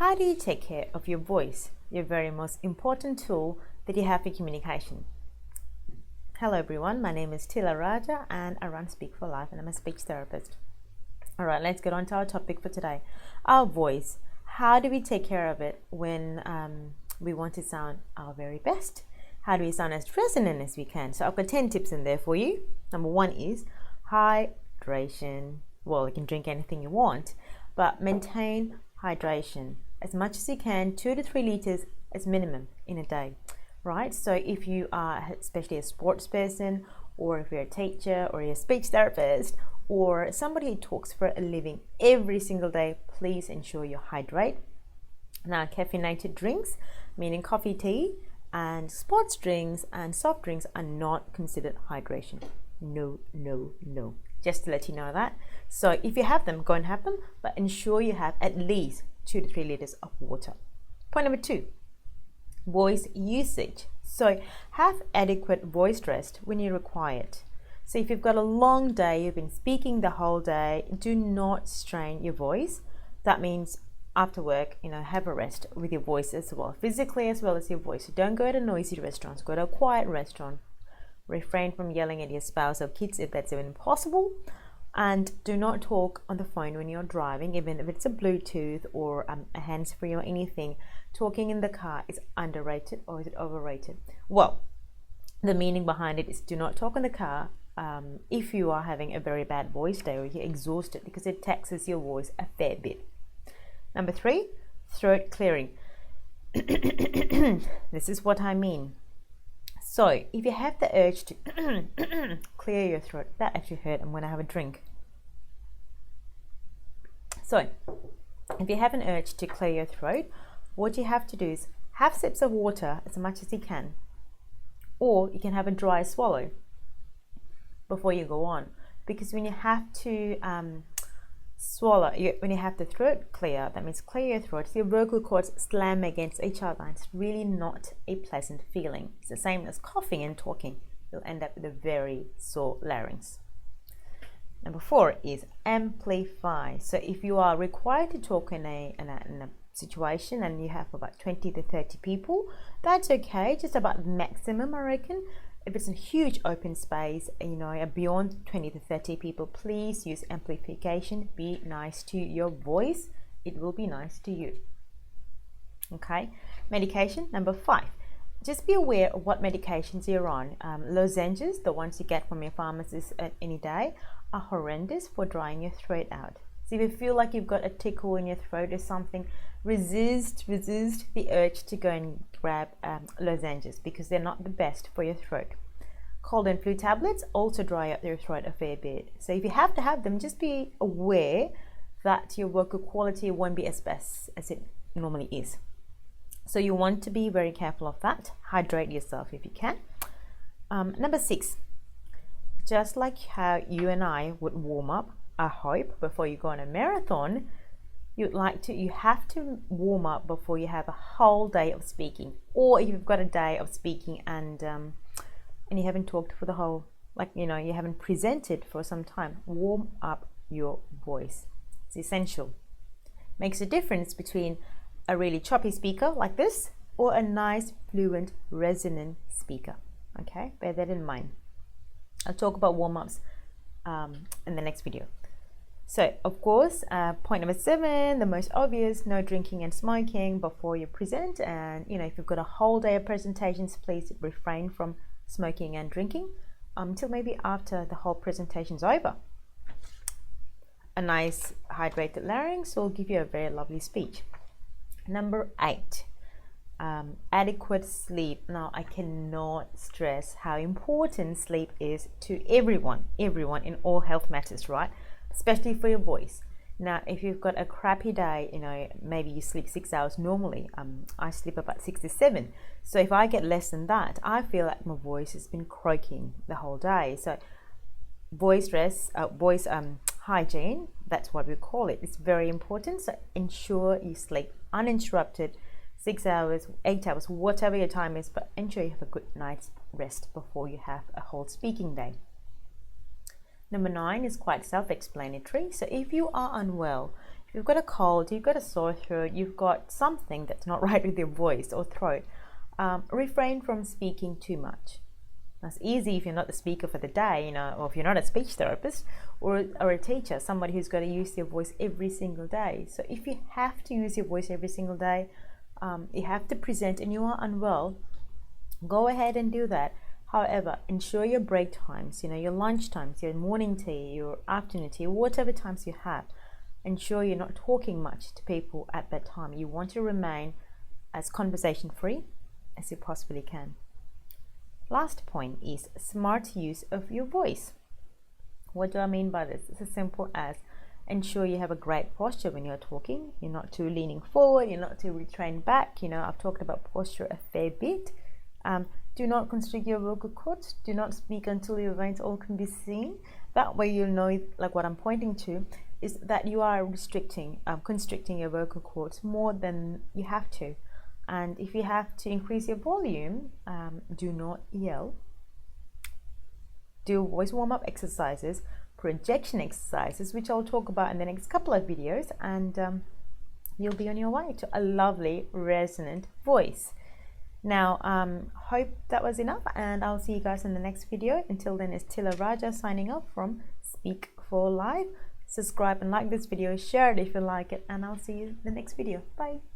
How do you take care of your voice, your very most important tool that you have for communication? Hello everyone, my name is Tila Raja and I run Speak for Life and I'm a speech therapist. Alright, let's get on to our topic for today. Our voice. How do we take care of it when we want to sound our very best? How do we sound as resonant as we can? So I've got 10 tips in there for you. Number 1 is hydration. Well, you can drink anything you want, but maintain hydration as much as you can, 2 to 3 liters as minimum in a day, right? So if you are especially a sports person, or if you're a teacher or you're a speech therapist or somebody who talks for a living every single day, please ensure you hydrate. Now, caffeinated drinks, meaning coffee, tea, and sports drinks and soft drinks are not considered hydration. No. Just to let you know that. So if you have them, go and have them, but ensure you have at least 2 to 3 liters of water. Point number 2, voice usage. So have adequate voice rest when you require it. So if you've got a long day, you've been speaking the whole day, do not strain your voice. That means after work, have a rest with your voice as well, physically as well as your voice. So don't go to noisy restaurants, go to a quiet restaurant. Refrain from yelling at your spouse or kids if that's even possible. And do not talk on the phone when you're driving, even if it's a Bluetooth or a hands-free or anything. Talking in the car is underrated, or is it overrated? Well, the meaning behind it is do not talk in the car if you are having a very bad voice day or you're exhausted, because it taxes your voice a fair bit. Number 3, throat clearing. This is what I mean. So if you have the urge to clear your throat, that actually hurt, I'm going to have a drink. So if you have an urge to clear your throat, what you have to do is have sips of water as much as you can, or you can have a dry swallow before you go on, because when you have to when you have the throat clear, that means clear your throat, so your vocal cords slam against each other. It's really not a pleasant feeling. It's the same as coughing and talking. You'll end up with a very sore larynx. Number 4 is amplify. So if you are required to talk in a situation and you have about 20 to 30 people, that's okay, just about maximum, I reckon. If it's a huge open space, beyond 20 to 30 people, please use amplification. Be nice to your voice. It will be nice to you. Okay. Medication, number 5. Just be aware of what medications you're on. Lozenges, the ones you get from your pharmacist any day, are horrendous for drying your throat out. So if you feel like you've got a tickle in your throat or something, resist the urge to go and grab lozenges, because they're not the best for your throat. Cold and flu tablets also dry up your throat a fair bit. So if you have to have them, just be aware that your vocal quality won't be as best as it normally is. So you want to be very careful of that. Hydrate yourself if you can. Number 6, just like how you and I would warm up, I hope, before you go on a marathon, you have to warm up before you have a whole day of speaking. Or if you've got a day of speaking and you haven't talked for the whole, you haven't presented for some time, warm up your voice. It's essential. Makes a difference between a really choppy speaker like this or a nice, fluent, resonant speaker. Okay, bear that in mind. I'll talk about warm-ups in the next video. So, of course, point number 7, the most obvious, no drinking and smoking before you present. And, if you've got a whole day of presentations, please refrain from smoking and drinking until maybe after the whole presentation's over. A nice hydrated larynx will give you a very lovely speech. Number 8, adequate sleep. Now, I cannot stress how important sleep is to everyone in all health matters, right? Especially for your voice. Now, if you've got a crappy day, maybe you sleep 6 hours normally. I sleep about 6 to 7. So if I get less than that, I feel like my voice has been croaking the whole day. So voice rest, voice hygiene, that's what we call it. It's very important. So ensure you sleep uninterrupted, 6 hours, 8 hours, whatever your time is, but ensure you have a good night's rest before you have a whole speaking day. Number 9 is quite self-explanatory. So if you are unwell, If you've got a cold, you've got a sore throat, you've got something that's not right with your voice or throat, refrain from speaking too much. That's easy if you're not the speaker for the day, you know, or if you're not a speech therapist or a teacher, somebody who's got to use their voice every single day. So if you have to use your voice every single day, you have to present and you are unwell, go ahead and do that. However, ensure your break times, you know, your lunch times, your morning tea, your afternoon tea, whatever times you have, ensure you're not talking much to people at that time. You want to remain as conversation free as you possibly can. Last point is smart use of your voice. What do I mean by this? It's as simple as ensure you have a great posture when you're talking. You're not too leaning forward, you're not too retrained back. You know, I've talked about posture a fair bit. Do not constrict your vocal cords. Do not speak until your veins all can be seen. That way you'll know, like what I'm pointing to, is that you are constricting your vocal cords more than you have to. And if you have to increase your volume, do not yell. Do voice warm-up exercises, projection exercises, which I'll talk about in the next couple of videos, and you'll be on your way to a lovely resonant voice. Now, hope that was enough, and I'll see you guys in the next video. Until then, it's Tila Raja signing off from Speak for Life. Subscribe and like this video, share it if you like it, and I'll see you in the next video. Bye.